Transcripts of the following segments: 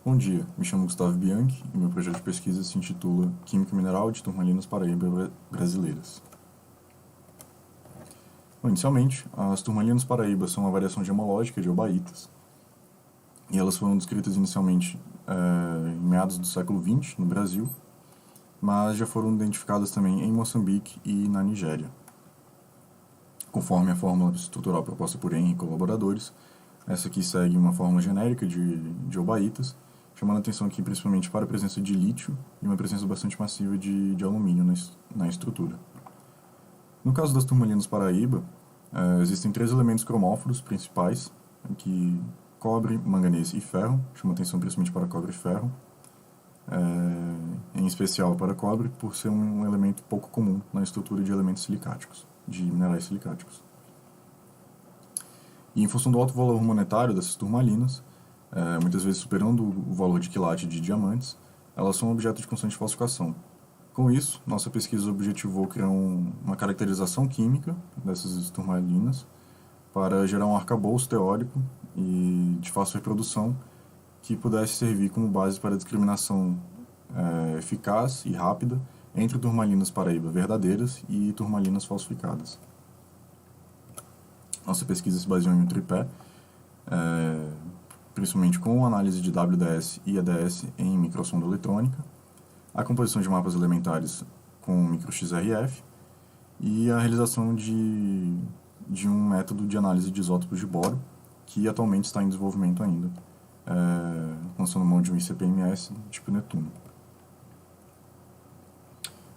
Bom dia, me chamo Gustavo Bianchi e meu projeto de pesquisa se intitula Química Mineral de Turmalinas Paraíba Brasileiras. Bom, inicialmente, as turmalinas paraíba são uma variação gemológica de eubaítas e elas foram descritas inicialmente em meados do século XX no Brasil, mas já foram identificadas também em Moçambique e na Nigéria. Conforme a fórmula estrutural proposta por Henry e colaboradores, essa aqui segue uma fórmula genérica de eubaítas, chamando a atenção aqui principalmente para a presença de lítio e uma presença bastante massiva de alumínio na estrutura. No caso das turmalinas paraíba, existem três elementos cromóforos principais, que cobre, manganês e ferro, chama atenção principalmente para cobre e ferro, em especial para cobre, por ser um elemento pouco comum na estrutura de elementos silicáticos, de minerais silicáticos. E em função do alto valor monetário dessas turmalinas, muitas vezes superando o valor de quilate de diamantes, elas são objeto de constante falsificação. Com isso, nossa pesquisa objetivou criar uma caracterização química dessas turmalinas para gerar um arcabouço teórico e de fácil reprodução que pudesse servir como base para a discriminação eficaz e rápida entre turmalinas paraíba verdadeiras e turmalinas falsificadas. Nossa pesquisa se baseou em um tripé, principalmente com análise de WDS e EDS em microsonda eletrônica, a composição de mapas elementares com microXRF e a realização de um método de análise de isótopos de boro, que atualmente está em desenvolvimento ainda, lançando mão de um ICP-MS tipo Netuno.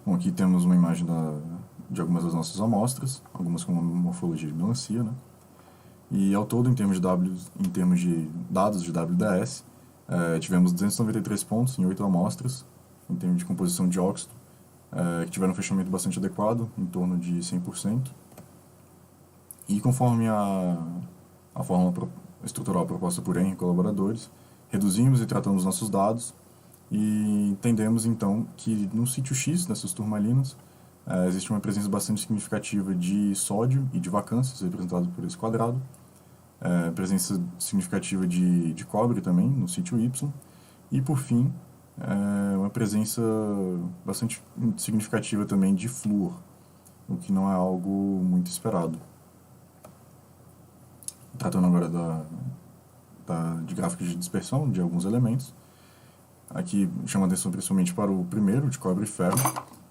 Bom, aqui temos uma imagem de algumas das nossas amostras, algumas com uma morfologia de melancia, né? E ao todo, em termos de dados de WDS, tivemos 293 pontos em 8 amostras, em termos de composição de óxido, que tiveram um fechamento bastante adequado, em torno de 100%. E conforme a fórmula estrutural proposta por Henry e colaboradores, reduzimos e tratamos nossos dados e entendemos então que no sítio X dessas turmalinas existe uma presença bastante significativa de sódio e de vacâncias, representado por esse quadrado, presença significativa de cobre também no sítio Y, e por fim, uma presença bastante significativa também de flúor, o que não é algo muito esperado. Tratando agora de gráficos de dispersão de alguns elementos, aqui chama atenção principalmente para o primeiro, de cobre e ferro,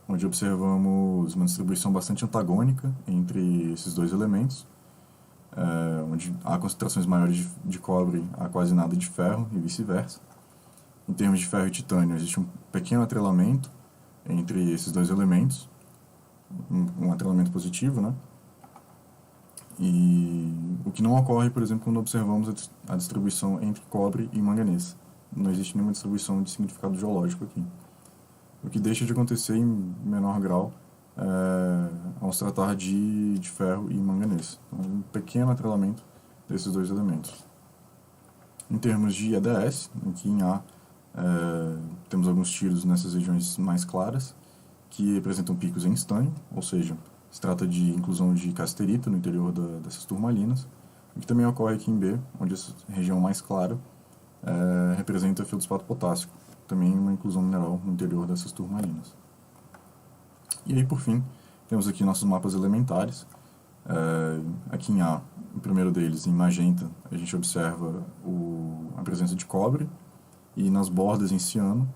onde observamos uma distribuição bastante antagônica entre esses dois elementos, onde há concentrações maiores de cobre, há quase nada de ferro e vice-versa. Em termos de ferro e titânio, existe um pequeno atrelamento entre esses dois elementos, um atrelamento positivo, né? E o que não ocorre, por exemplo, quando observamos a distribuição entre cobre e manganês. Não existe nenhuma distribuição de significado geológico aqui. O que deixa de acontecer em menor grau ao se tratar de ferro e manganês. Então, um pequeno atrelamento desses dois elementos. Em termos de EDS, aqui em A, temos alguns tiros nessas regiões mais claras, que representam picos em estanho, ou seja, se trata de inclusão de casterita no interior dessas turmalinas, o que também ocorre aqui em B, onde essa região mais clara representa feldspato potássico, também uma inclusão mineral no interior dessas turmalinas. E aí, por fim, temos aqui nossos mapas elementares. Aqui em A, o primeiro deles, em magenta, a gente observa a presença de cobre, e nas bordas em ciano,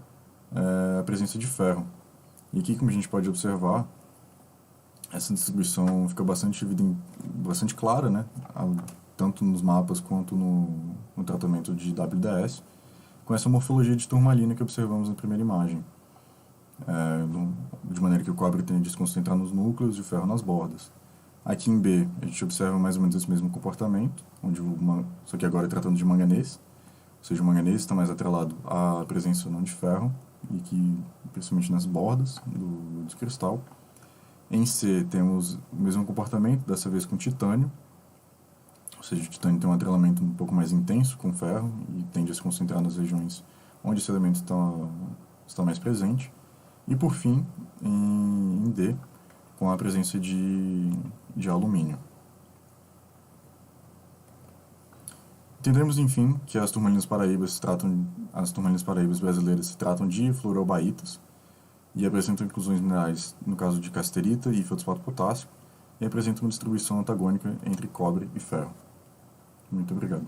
a presença de ferro. E aqui, como a gente pode observar, essa distribuição fica bastante clara, né? Tanto nos mapas quanto no tratamento de WDS, com essa morfologia de turmalina que observamos na primeira imagem, de maneira que o cobre tende a se concentrar nos núcleos e o ferro nas bordas. Aqui em B, a gente observa mais ou menos esse mesmo comportamento, só que agora tratando de manganês, ou seja, o manganês está mais atrelado à presença não de ferro, e que, principalmente nas bordas do cristal. Em C, temos o mesmo comportamento, dessa vez com titânio, ou seja, o titânio tem um atrelamento um pouco mais intenso com ferro e tende a se concentrar nas regiões onde esse elemento está mais presente. E, por fim, em D, com a presença de alumínio. Entendemos, enfim, que as turmalinas paraíbas brasileiras se tratam de fluorobaitas e apresentam inclusões minerais no caso de casterita e feldspato potássio e apresentam uma distribuição antagônica entre cobre e ferro. Muito obrigado.